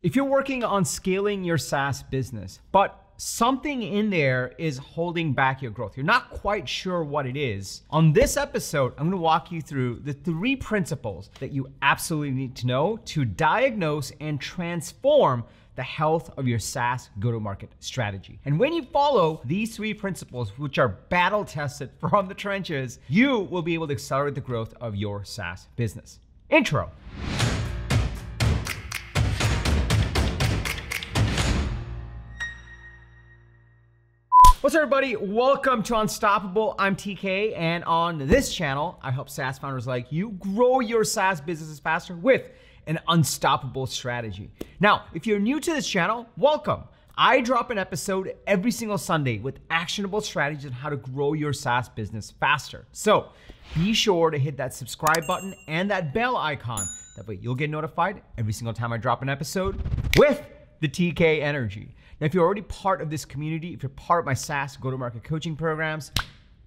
If you're working on scaling your SaaS business, but something in there is holding back your growth, you're not quite sure what it is, on this episode, I'm gonna walk you through the 3 principles that you absolutely need to know to diagnose and transform the health of your SaaS go-to-market strategy. And when you follow these 3 principles, which are battle tested from the trenches, you will be able to accelerate the growth of your SaaS business. Intro. What's up, everybody? Welcome to Unstoppable. I'm TK, and on this channel, I help SaaS founders like you grow your SaaS businesses faster with an unstoppable strategy. Now, if you're new to this channel, welcome. I drop an episode every single Sunday with actionable strategies on how to grow your SaaS business faster. So be sure to hit that subscribe button and that bell icon. That way you'll get notified every single time I drop an episode with the TK energy. Now, if you're already part of this community, if you're part of my SaaS go-to-market coaching programs,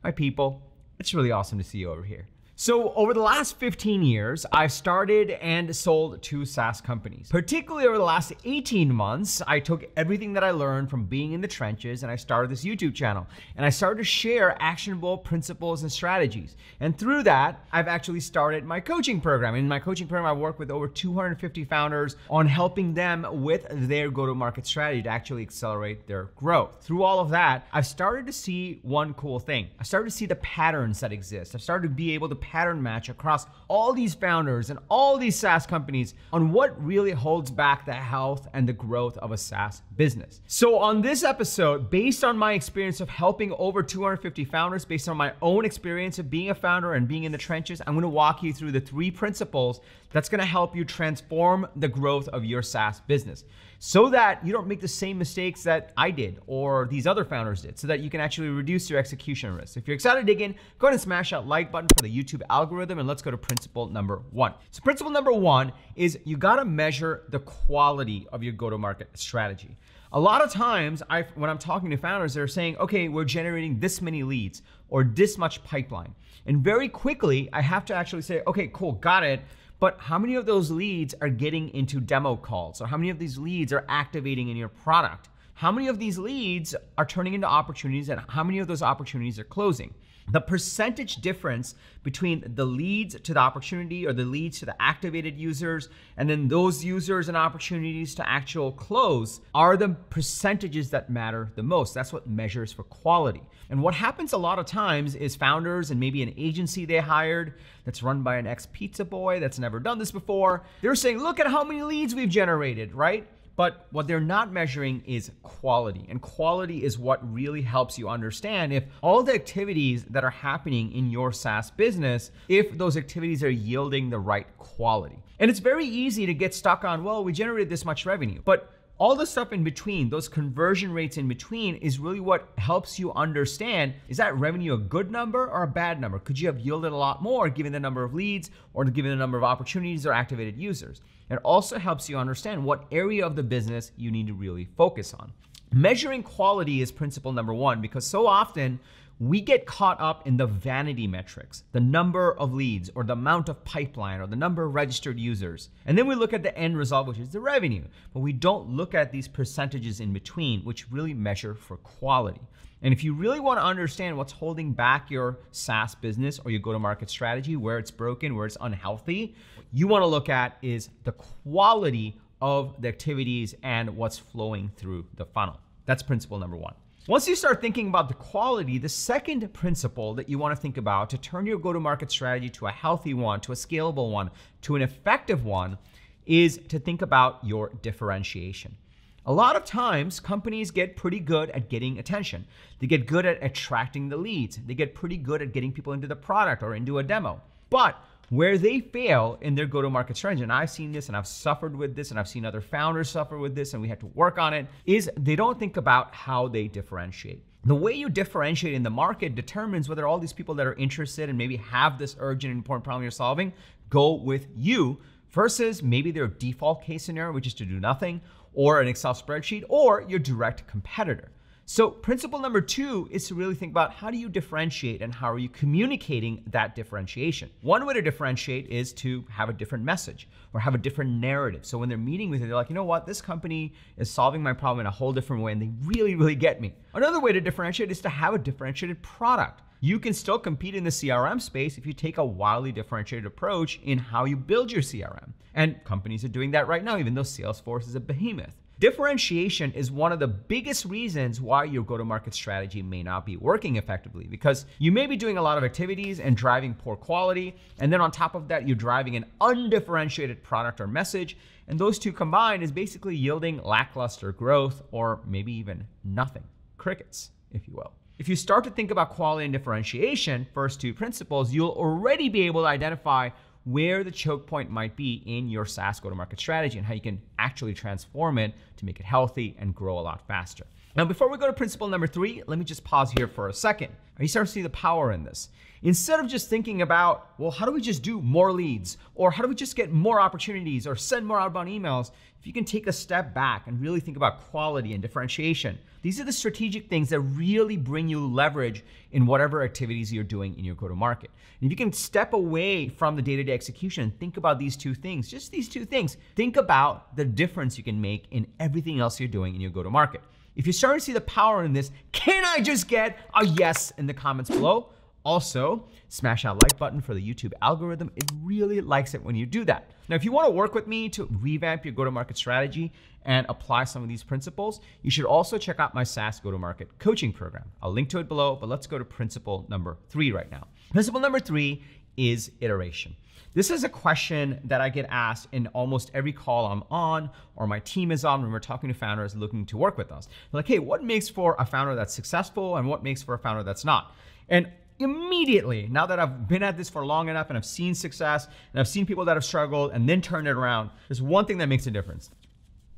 my people, it's really awesome to see you over here. So over the last 15 years, I've started and sold 2 SaaS companies. Particularly over the last 18 months, I took everything that I learned from being in the trenches and I started this YouTube channel. And I started to share actionable principles and strategies. And through that, I've actually started my coaching program. In my coaching program, I work with over 250 founders on helping them with their go-to-market strategy to actually accelerate their growth. Through all of that, I've started to see one cool thing. I started to see the patterns that exist. I've started to be able to pattern match across all these founders and all these SaaS companies on what really holds back the health and the growth of a SaaS business. So on this episode, based on my experience of helping over 250 founders, based on my own experience of being a founder and being in the trenches, I'm gonna walk you through the 3 principles that's gonna help you transform the growth of your SaaS business so that you don't make the same mistakes that I did or these other founders did, so that you can actually reduce your execution risk. If you're excited to dig in, go ahead and smash that like button for the YouTube algorithm, and let's go to principle number 1. So principle number 1 is you gotta measure the quality of your go-to-market strategy. A lot of times, when I'm talking to founders, they're saying, okay, we're generating this many leads or this much pipeline. And very quickly, I have to actually say, okay, cool, got it. But how many of those leads are getting into demo calls? Or how many of these leads are activating in your product? How many of these leads are turning into opportunities, and how many of those opportunities are closing? The percentage difference between the leads to the opportunity or the leads to the activated users and then those users and opportunities to actual close are the percentages that matter the most. That's what measures for quality. And what happens a lot of times is founders and maybe an agency they hired that's run by an ex-pizza boy that's never done this before, they're saying, look at how many leads we've generated, right? But what they're not measuring is quality. And quality is what really helps you understand if all the activities that are happening in your SaaS business, if those activities are yielding the right quality. And it's very easy to get stuck on, well, we generated this much revenue. But all the stuff in between, those conversion rates in between, is really what helps you understand, is that revenue a good number or a bad number? Could you have yielded a lot more given the number of leads or given the number of opportunities or activated users? It also helps you understand what area of the business you need to really focus on. Measuring quality is principle number 1, because so often we get caught up in the vanity metrics, the number of leads or the amount of pipeline or the number of registered users. And then we look at the end result, which is the revenue. But we don't look at these percentages in between, which really measure for quality. And if you really want to understand what's holding back your SaaS business or your go-to-market strategy, where it's broken, where it's unhealthy, you want to look at is the quality of the activities and what's flowing through the funnel. That's principle number 1. Once you start thinking about the quality, the second principle that you want to think about to turn your go-to-market strategy to a healthy one, to a scalable one, to an effective one, is to think about your differentiation. A lot of times, companies get pretty good at getting attention. They get good at attracting the leads. They get pretty good at getting people into the product or into a demo. But where they fail in their go-to-market strategy, and I've seen this and I've suffered with this and I've seen other founders suffer with this and we had to work on it, is they don't think about how they differentiate. The way you differentiate in the market determines whether all these people that are interested and maybe have this urgent and important problem you're solving go with you versus maybe their default case scenario, which is to do nothing, or an Excel spreadsheet, or your direct competitor. So principle number 2 is to really think about how do you differentiate and how are you communicating that differentiation. One way to differentiate is to have a different message or have a different narrative. So when they're meeting with you, they're like, you know what, this company is solving my problem in a whole different way and they really, really get me. Another way to differentiate is to have a differentiated product. You can still compete in the CRM space if you take a wildly differentiated approach in how you build your CRM. And companies are doing that right now, even though Salesforce is a behemoth. Differentiation is one of the biggest reasons why your go-to-market strategy may not be working effectively, because you may be doing a lot of activities and driving poor quality, and then on top of that, you're driving an undifferentiated product or message, and those two combined is basically yielding lackluster growth or maybe even nothing, crickets, if you will. If you start to think about quality and differentiation, first two principles, you'll already be able to identify where the choke point might be in your SaaS go-to-market strategy and how you can actually transform it to make it healthy and grow a lot faster. Now, before we go to principle number 3, let me just pause here for a second. Are you starting to see the power in this? Instead of just thinking about, well, how do we just do more leads? Or how do we just get more opportunities or send more outbound emails? If you can take a step back and really think about quality and differentiation, these are the strategic things that really bring you leverage in whatever activities you're doing in your go-to-market. And if you can step away from the day-to-day execution and think about these two things, just these two things, think about the difference you can make in everything else you're doing in your go-to-market. If you're starting to see the power in this, can I just get a yes in the comments below? Also, smash that like button for the YouTube algorithm. It really likes it when you do that. Now, if you want to work with me to revamp your go-to-market strategy and apply some of these principles, you should also check out my SaaS go-to-market coaching program. I'll link to it below, but let's go to principle number 3 right now. Principle number 3 is iteration. This is a question that I get asked in almost every call I'm on or my team is on when we're talking to founders looking to work with us. They're like, hey, what makes for a founder that's successful and what makes for a founder that's not? And immediately, now that I've been at this for long enough and I've seen success and I've seen people that have struggled and then turned it around, there's one thing that makes a difference,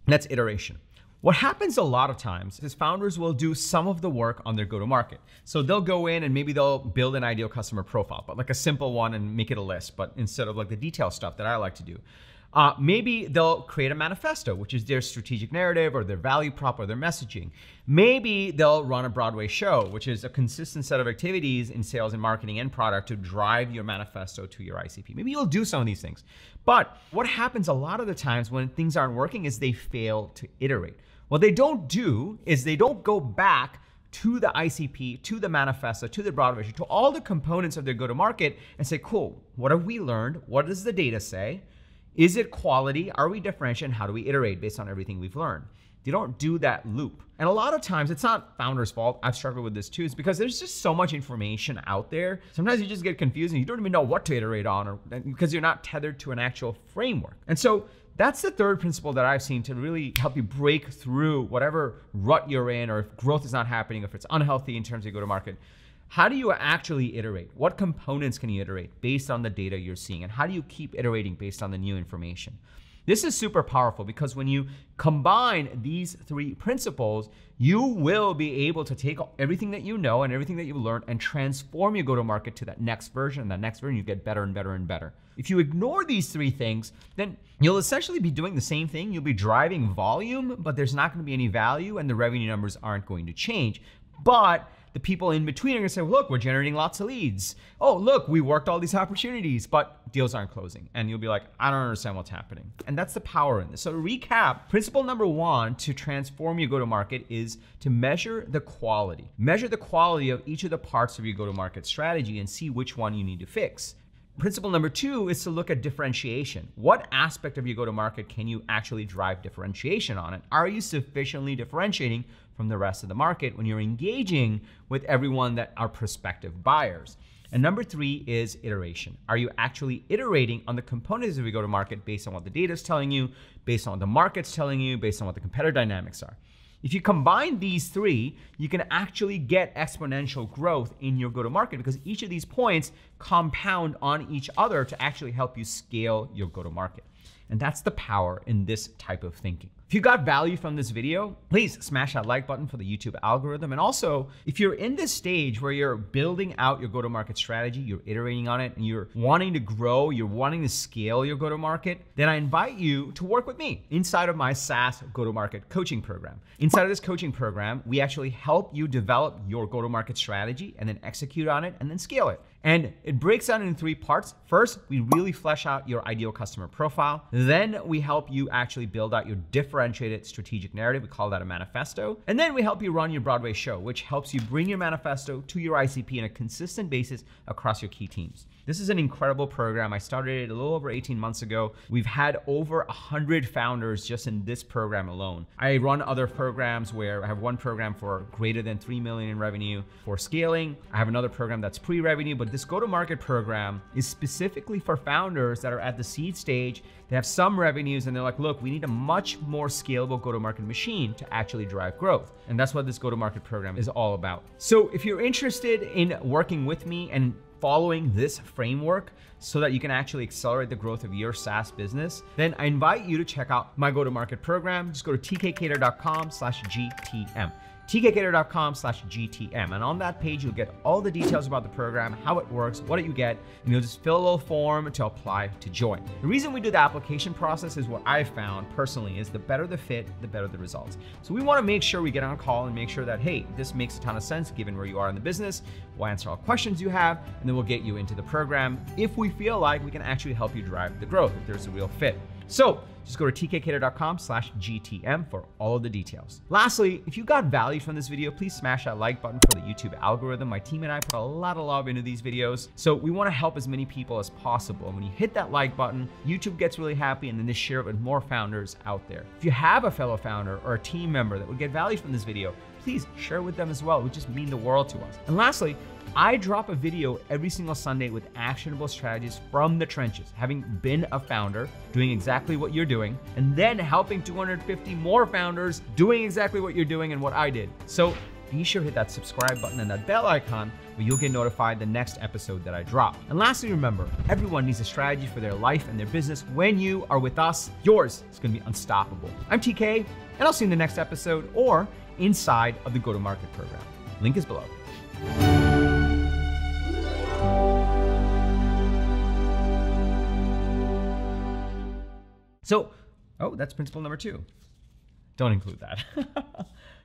and that's iteration. What happens a lot of times is founders will do some of the work on their go-to-market. So they'll go in and maybe they'll build an ideal customer profile, but like a simple one and make it a list, but instead of like the detailed stuff that I like to do. Maybe they'll create a manifesto, which is their strategic narrative or their value prop or their messaging. Maybe they'll run a Broadway show, which is a consistent set of activities in sales and marketing and product to drive your manifesto to your ICP. Maybe you'll do some of these things. But what happens a lot of the times when things aren't working is they fail to iterate. What they don't do is they don't go back to the ICP, to the manifesto, to the Broadway show, to all the components of their go-to-market and say, cool, what have we learned? What does the data say? Is it quality? Are we differentiating? How do we iterate based on everything we've learned? They don't do that loop. And a lot of times, it's not founders' fault. I've struggled with this too. It's because there's just so much information out there. Sometimes you just get confused and you don't even know what to iterate on, or because you're not tethered to an actual framework. And so that's the third principle that I've seen to really help you break through whatever rut you're in, or if growth is not happening, if it's unhealthy in terms of go-to-market. How do you actually iterate? What components can you iterate based on the data you're seeing? And how do you keep iterating based on the new information? This is super powerful because when you combine these 3 principles, you will be able to take everything that you know and everything that you've learned and transform your go-to-market to that next version. And that next version, you get better and better and better. If you ignore these 3 things, then you'll essentially be doing the same thing. You'll be driving volume, but there's not going to be any value and the revenue numbers aren't going to change. But the people in between are gonna say, well, look, we're generating lots of leads. Oh, look, we worked all these opportunities, but deals aren't closing. And you'll be like, I don't understand what's happening. And that's the power in this. So to recap, principle number 1 to transform your go-to-market is to measure the quality. Measure the quality of each of the parts of your go-to-market strategy and see which one you need to fix. Principle number 2 is to look at differentiation. What aspect of your go-to-market can you actually drive differentiation on it? Are you sufficiently differentiating from the rest of the market when you're engaging with everyone that are prospective buyers? And number 3 is iteration. Are you actually iterating on the components of your go-to-market based on what the data is telling you, based on what the market's telling you, based on what the competitor dynamics are? If you combine these 3, you can actually get exponential growth in your go-to-market because each of these points compound on each other to actually help you scale your go-to-market. And that's the power in this type of thinking. If you got value from this video, please smash that like button for the YouTube algorithm. And also, if you're in this stage where you're building out your go-to-market strategy, you're iterating on it, and you're wanting to grow, you're wanting to scale your go-to-market, then I invite you to work with me inside of my SaaS go-to-market coaching program. Inside of this coaching program, we actually help you develop your go-to-market strategy and then execute on it and then scale it. And it breaks down into 3 parts. First, we really flesh out your ideal customer profile. Then we help you actually build out your differentiated strategic narrative. We call that a manifesto. And then we help you run your Broadway show, which helps you bring your manifesto to your ICP on a consistent basis across your key teams. This is an incredible program. I started it a little over 18 months ago. We've had over 100 founders just in this program alone. I run other programs where I have one program for greater than 3 million in revenue for scaling. I have another program that's pre-revenue, but this go-to-market program is specifically for founders that are at the seed stage. They have some revenues and they're like, look, we need a much more scalable go-to-market machine to actually drive growth. And that's what this go-to-market program is all about. So if you're interested in working with me and following this framework so that you can actually accelerate the growth of your SaaS business, then I invite you to check out my go-to-market program. Just go to tkkader.com/GTM. tkkader.com/GTM. And on that page, you'll get all the details about the program, how it works, what you get, and you'll just fill a little form to apply to join. The reason we do the application process is what I've found personally is the better the fit, the better the results. So we want to make sure we get on a call and make sure that, hey, this makes a ton of sense given where you are in the business. We'll answer all questions you have, and then we'll get you into the program if we feel like we can actually help you drive the growth, if there's a real fit. So just go to tkkader.com/GTM for all of the details. Lastly, if you got value from this video, please smash that like button for the YouTube algorithm. My team and I put a lot of love into these videos, so we want to help as many people as possible. And when you hit that like button, YouTube gets really happy, and then they share it with more founders out there. If you have a fellow founder or a team member that would get value from this video, please share with them as well. It would just mean the world to us. And lastly, I drop a video every single Sunday with actionable strategies from the trenches, having been a founder, doing exactly what you're doing, and then helping 250 more founders doing exactly what you're doing and what I did. So be sure to hit that subscribe button and that bell icon where you'll get notified the next episode that I drop. And lastly, remember, everyone needs a strategy for their life and their business. When you are with us, yours is going to be unstoppable. I'm TK, and I'll see you in the next episode or inside of the go-to-market program. Link is below. So, oh, that's principle number 2. Don't include that.